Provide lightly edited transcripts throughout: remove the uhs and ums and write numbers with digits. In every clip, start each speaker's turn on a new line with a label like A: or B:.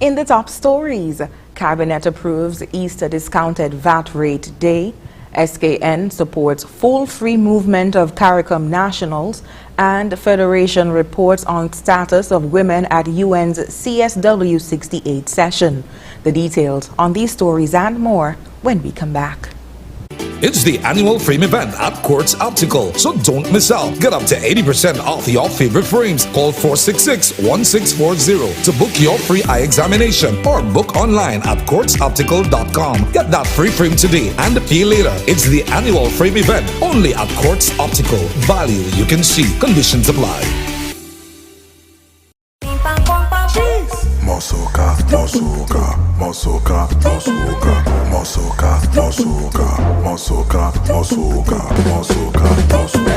A: In the top stories, Cabinet approves Easter discounted VAT rate day. SKN supports full free movement of CARICOM nationals, and Federation reports on status of women at UN's CSW 68 session. The details on these stories and more when we come back.
B: It's the annual frame event at Quartz Optical, so don't miss out. Get up to 80% off your favorite frames. Call 466-1640 to book your free eye examination or book online at quartzoptical.com. Get that free frame today and pay later. It's the annual frame event only at Quartz Optical. Value you can see. Conditions apply.
C: Mosoka, mosoka, mosoka, mosoka, mosoka, mosoka, mosoka, mosoka, mosoka, mosoka.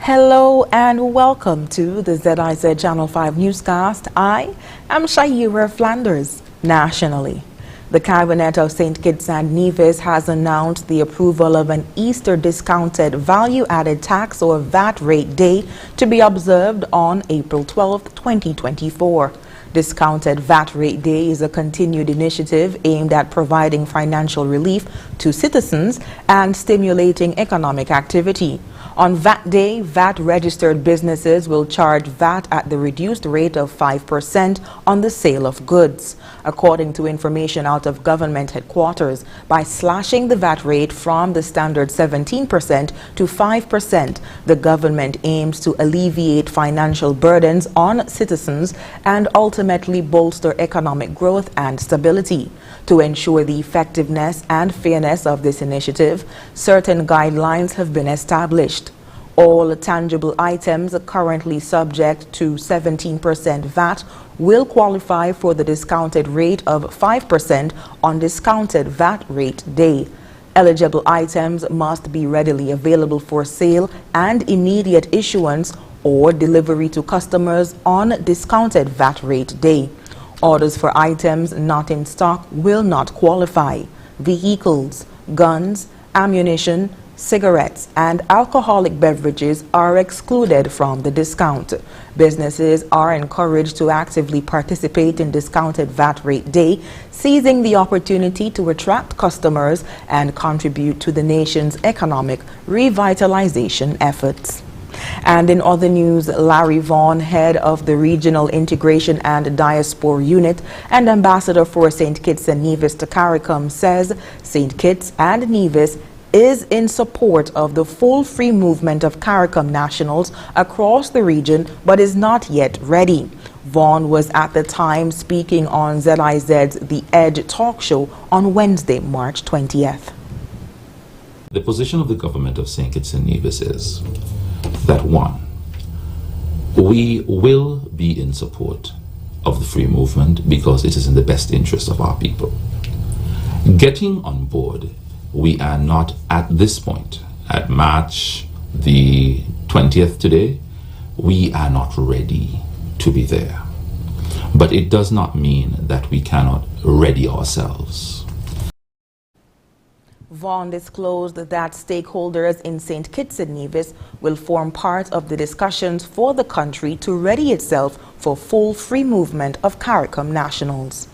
A: Hello and welcome to the ZIZ Channel 5 newscast. I am Shaira Flanders. Nationally, the Cabinet of St. Kitts and Nevis has announced the approval of an Easter discounted value-added tax or VAT rate day to be observed on April 12, 2024. Discounted VAT Rate Day is a continued initiative aimed at providing financial relief to citizens and stimulating economic activity. On VAT Day, VAT-registered businesses will charge VAT at the reduced rate of 5% on the sale of goods. According to information out of government headquarters, by slashing the VAT rate from the standard 17% to 5%, the government aims to alleviate financial burdens on citizens and ultimately bolster economic growth and stability. To ensure the effectiveness and fairness of this initiative, certain guidelines have been established. All tangible items currently subject to 17% VAT will qualify for the discounted rate of 5% on discounted VAT rate day. Eligible items must be readily available for sale and immediate issuance or delivery to customers on discounted VAT rate day. Orders for items not in stock will not qualify. Vehicles, guns, ammunition, cigarettes, and alcoholic beverages are excluded from the discount. Businesses are encouraged to actively participate in discounted VAT rate day, seizing the opportunity to attract customers and contribute to the nation's economic revitalization efforts. And in other news, Larry Vaughan, head of the Regional Integration and Diaspora Unit and Ambassador for St. Kitts and Nevis to CARICOM, says St. Kitts and Nevis is in support of the full free movement of CARICOM nationals across the region, but is not yet ready. Vaughan was at the time speaking on ZIZ's The Edge talk show on Wednesday, March 20th.
D: The position of the government of St. Kitts and Nevis is that, one, we will be in support of the free movement because it is in the best interest of our people. Getting on board, we are not at this point, at March the 20th today, we are not ready to be there. But it does not mean that we cannot ready ourselves.
A: Vaughan disclosed that stakeholders in St. Kitts and Nevis will form part of the discussions for the country to ready itself for full free movement of CARICOM nationals.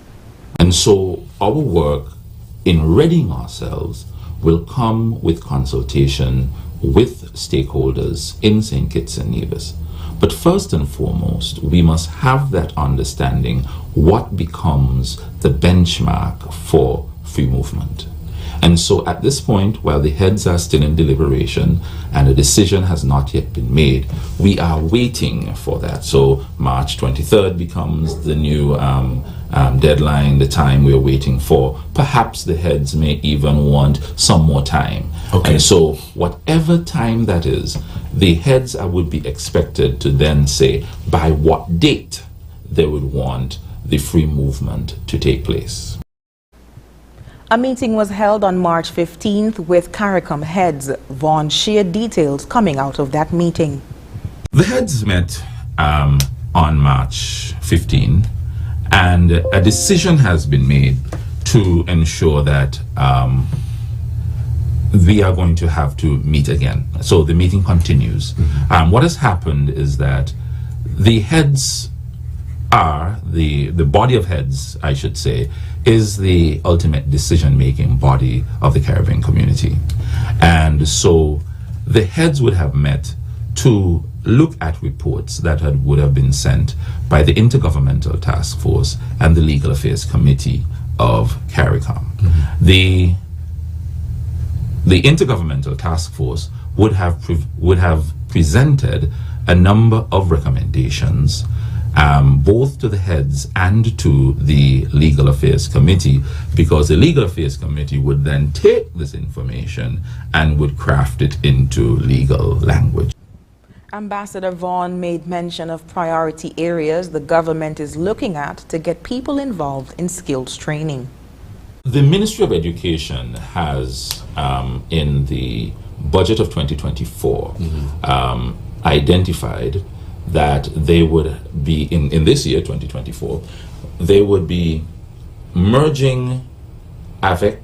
D: And so our work in readying ourselves will come with consultation with stakeholders in St. Kitts and Nevis. But first and foremost, we must have that understanding what becomes the benchmark for free movement. And so at this point, while the heads are still in deliberation and a decision has not yet been made, we are waiting for that. So March 23rd becomes the new deadline, the time we're waiting for. Perhaps the heads may even want some more time. Okay. And so whatever time that is, the heads would be expected to then say by what date they would want the free movement to take place.
A: A meeting was held on March 15th with CARICOM heads. Vaughan shared details coming out of that meeting.
D: The heads met on March 15, and a decision has been made to ensure that we are going to have to meet again. So the meeting continues. What has happened is that the heads are, the body of heads, I should say, is the ultimate decision-making body of the Caribbean community. And so the heads would have met to look at reports that would have been sent by the Intergovernmental Task Force and the Legal Affairs Committee of CARICOM. The Intergovernmental Task Force would have presented a number of recommendations, both to the heads and to the Legal Affairs Committee, because the Legal Affairs Committee would then take this information and would craft it into legal language.
A: Ambassador Vaughan made mention of priority areas the government is looking at to get people involved in skills training.
D: The Ministry of Education has, in the budget of 2024, identified that they would be, in this year, 2024, they would be merging AVIC,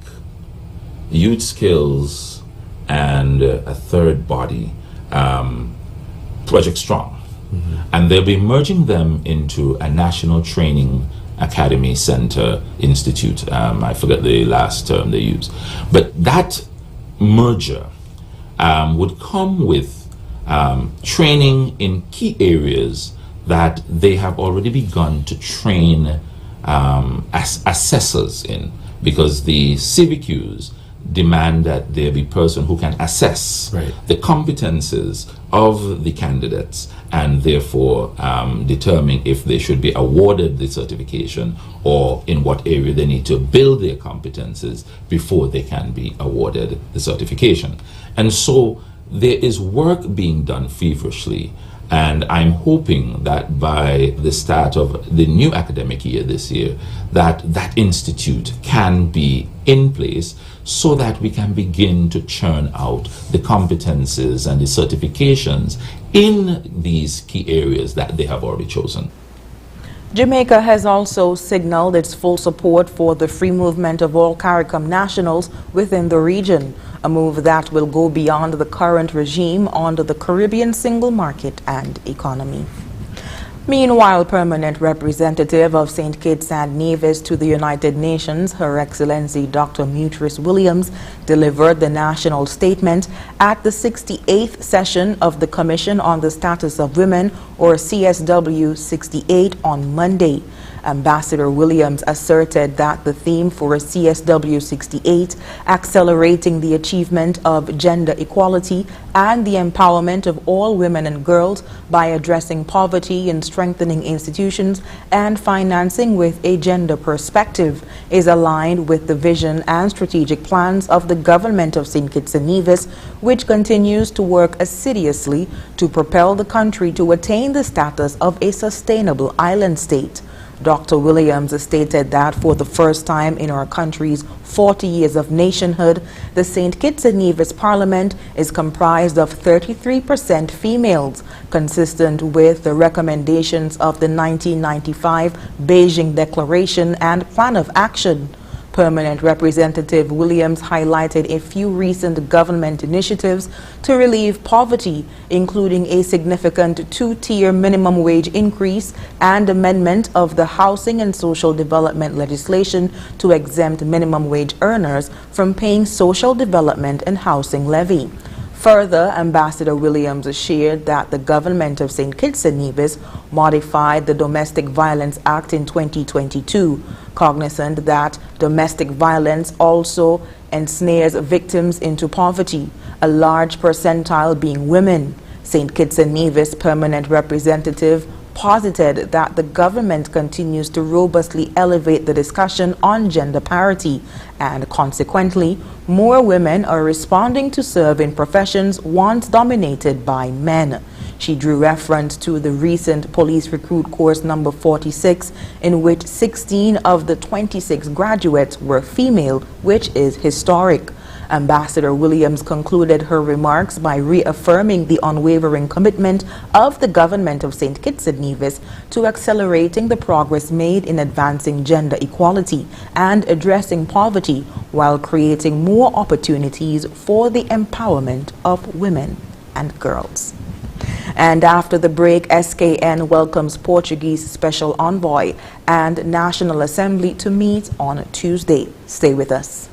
D: Youth Skills, and a third body, Project Strong. And they'll be merging them into a national training academy center institute. I forget the last term they used. But that merger would come with training in key areas that they have already begun to train assessors in, because the CBQs demand that there be person who can assess the competences of the candidates and therefore determine if they should be awarded the certification or in what area they need to build their competences before they can be awarded the certification. And so there is work being done feverishly, and I'm hoping that by the start of the new academic year this year, that institute can be in place so that we can begin to churn out the competences and the certifications in these key areas that they have already chosen.
A: Jamaica has also signaled its full support for the free movement of all CARICOM nationals within the region, a move that will go beyond the current regime under the Caribbean single market and economy. Meanwhile, Permanent Representative of St. Kitts and Nevis to the United Nations, Her Excellency Dr. Mutris Williams, delivered the national statement at the 68th session of the Commission on the Status of Women, or CSW 68, on Monday. Ambassador Williams asserted that the theme for CSW 68, accelerating the achievement of gender equality and the empowerment of all women and girls by addressing poverty and strengthening institutions and financing with a gender perspective, is aligned with the vision and strategic plans of the government of St. Kitts and Nevis, which continues to work assiduously to propel the country to attain the status of a sustainable island state. Dr. Williams stated that for the first time in our country's 40 years of nationhood, the St. Kitts and Nevis Parliament is comprised of 33% females, consistent with the recommendations of the 1995 Beijing Declaration and Plan of Action. Permanent Representative Williams highlighted a few recent government initiatives to relieve poverty, including a significant two-tier minimum wage increase and amendment of the Housing and Social Development legislation to exempt minimum wage earners from paying social development and housing levy. Further, Ambassador Williams shared that the government of St. Kitts and Nevis modified the Domestic Violence Act in 2022, cognizant that domestic violence also ensnares victims into poverty, a large percentile being women. St. Kitts and Nevis Permanent Representative posited that the government continues to robustly elevate the discussion on gender parity, and consequently, more women are responding to serve in professions once dominated by men. She drew reference to the recent police recruit course number 46, in which 16 of the 26 graduates were female, which is historic. Ambassador Williams concluded her remarks by reaffirming the unwavering commitment of the government of St. Kitts and Nevis to accelerating the progress made in advancing gender equality and addressing poverty while creating more opportunities for the empowerment of women and girls. And after the break, SKN welcomes Portuguese Special Envoy and National Assembly to meet on Tuesday. Stay with us.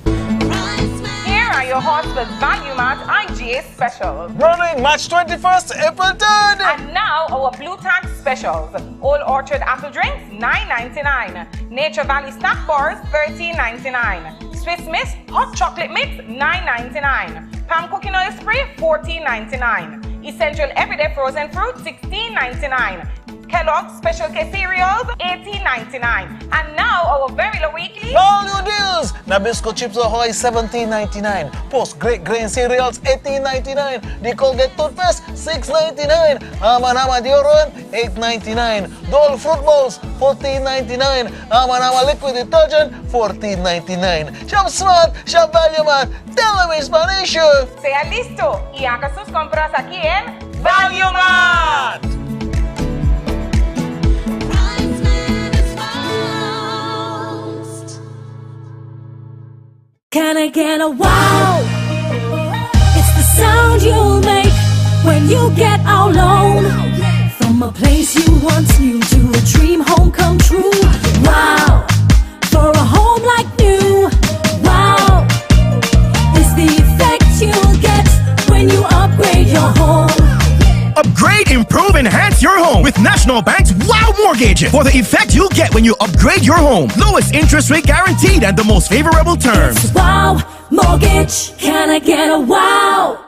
E: Your Horseman's Value Mart IGA specials.
F: Running March 21st, April 3rd.
E: And now our Blue Tag specials. Old Orchard apple drinks, $9.99. Nature Valley snack bars, $13.99. Swiss Miss hot chocolate mix, $9.99. Palm cooking oil spray, $14.99. Essential everyday frozen fruit, $16.99. Kellogg's Special K cereals, $18.99. And now our very low weekly
F: value deals. Nabisco Chips Ahoy, $17.99. Post Great Grain cereals, $18.99. The Colgate toothpaste, $6.99. Ama deodorant, $8.99. Dole fruit bowls, $14.99. Ama liquid detergent, $14.99. Shop smart, shop value mart. Tell them in Spanish.
E: Sea listo y haga sus compras aquí en Value Mart.
G: Can I get a wow? It's the sound you'll make when you get out alone. From a place you once knew to a dream home come true. Wow, for a home like new. Wow, it's the effect you'll get when you upgrade your home.
H: Upgrade, improve, enhance your home with National Bank's Wow Mortgage for the effect you'll get when you upgrade your home. Lowest interest rate guaranteed and the most favorable terms.
G: It's Wow Mortgage. Can I get a wow?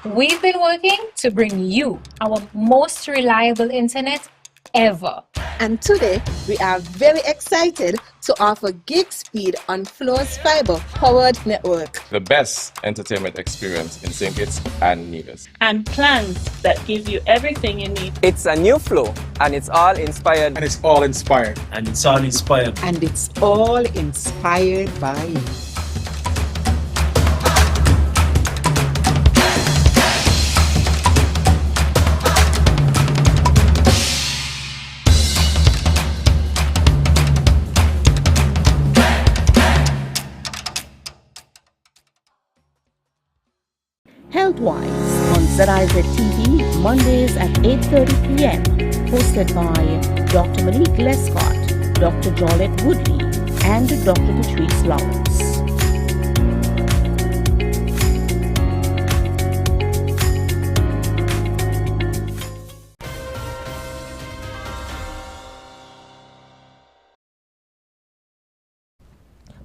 I: We've been working to bring you our most reliable internet ever.
J: And today, we are very excited to offer gig speed on Flo's fiber-powered network.
K: The best entertainment experience in St. Kitts and Nevis.
L: And plans that give you everything you need.
M: It's a new Flo, and it's all inspired.
F: And it's all inspired.
N: And it's all inspired.
O: And it's all inspired by you.
P: Healthwise on ZIZ TV, Mondays at 8:30 p.m. Hosted by Dr. Malik Lescott, Dr. Jolette Woodley, and Dr. Patrice Lawrence.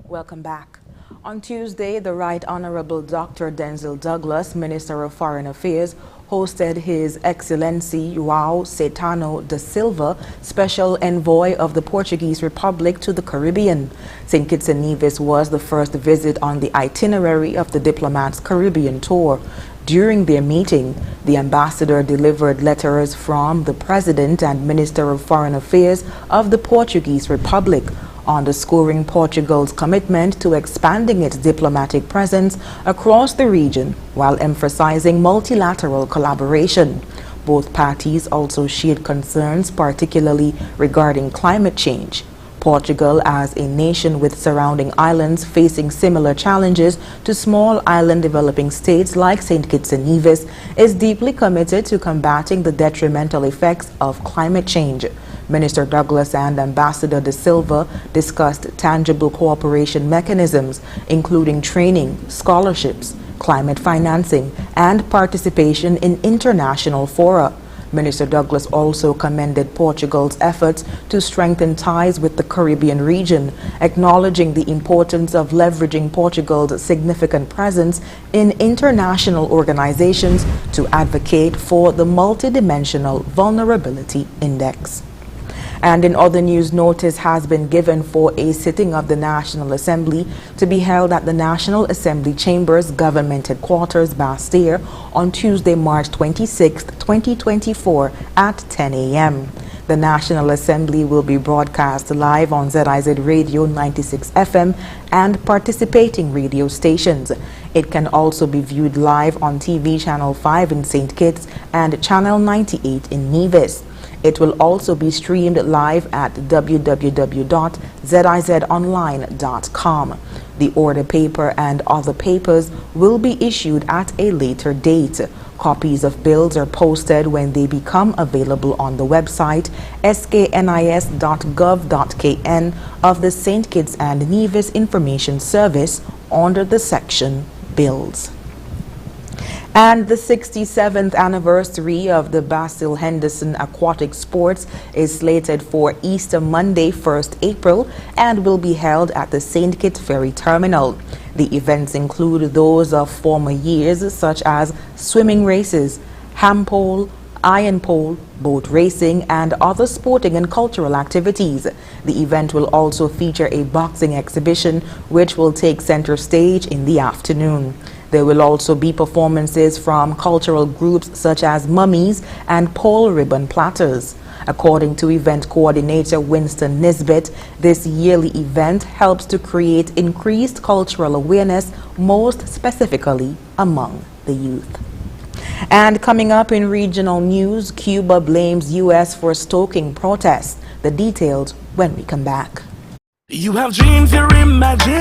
A: Welcome back. On Tuesday, the Right Honorable Dr. Denzil Douglas, Minister of Foreign Affairs, hosted His Excellency João Caetano da Silva, Special Envoy of the Portuguese Republic to the Caribbean. St. Kitts and Nevis was the first visit on the itinerary of the diplomat's Caribbean tour. During their meeting, the ambassador delivered letters from the President and Minister of Foreign Affairs of the Portuguese Republic, underscoring Portugal's commitment to expanding its diplomatic presence across the region while emphasizing multilateral collaboration. Both parties also shared concerns, particularly regarding climate change. Portugal, as a nation with surrounding islands facing similar challenges to small island developing states like St. Kitts and Nevis, is deeply committed to combating the detrimental effects of climate change. Minister Douglas and Ambassador Da Silva discussed tangible cooperation mechanisms, including training, scholarships, climate financing, and participation in international fora. Minister Douglas also commended Portugal's efforts to strengthen ties with the Caribbean region, acknowledging the importance of leveraging Portugal's significant presence in international organizations to advocate for the Multidimensional Vulnerability Index. And in other news, notice has been given for a sitting of the National Assembly to be held at the National Assembly Chambers Government Headquarters, Bastille, on Tuesday, March 26, 2024 at 10 a.m. The National Assembly will be broadcast live on ZIZ Radio 96 FM and participating radio stations. It can also be viewed live on TV Channel 5 in St. Kitts and Channel 98 in Nevis. It will also be streamed live at www.zizonline.com. The order paper and other papers will be issued at a later date. Copies of bills are posted when they become available on the website sknis.gov.kn of the St. Kitts and Nevis Information Service under the section Bills. And the 67th anniversary of the Basil Henderson Aquatic Sports is slated for Easter Monday, 1st April, and will be held at the St. Kitts Ferry Terminal. The events include those of former years, such as swimming races, ham pole, iron pole, boat racing, and other sporting and cultural activities. The event will also feature a boxing exhibition, which will take center stage in the afternoon. There will also be performances from cultural groups such as Mummies and Pole Ribbon Platters. According to event coordinator Winston Nisbet, this yearly event helps to create increased cultural awareness, most specifically among the youth. And coming up in regional news, Cuba blames U.S. for stoking protests. The details when we come back.
H: You have dreams you're imagining.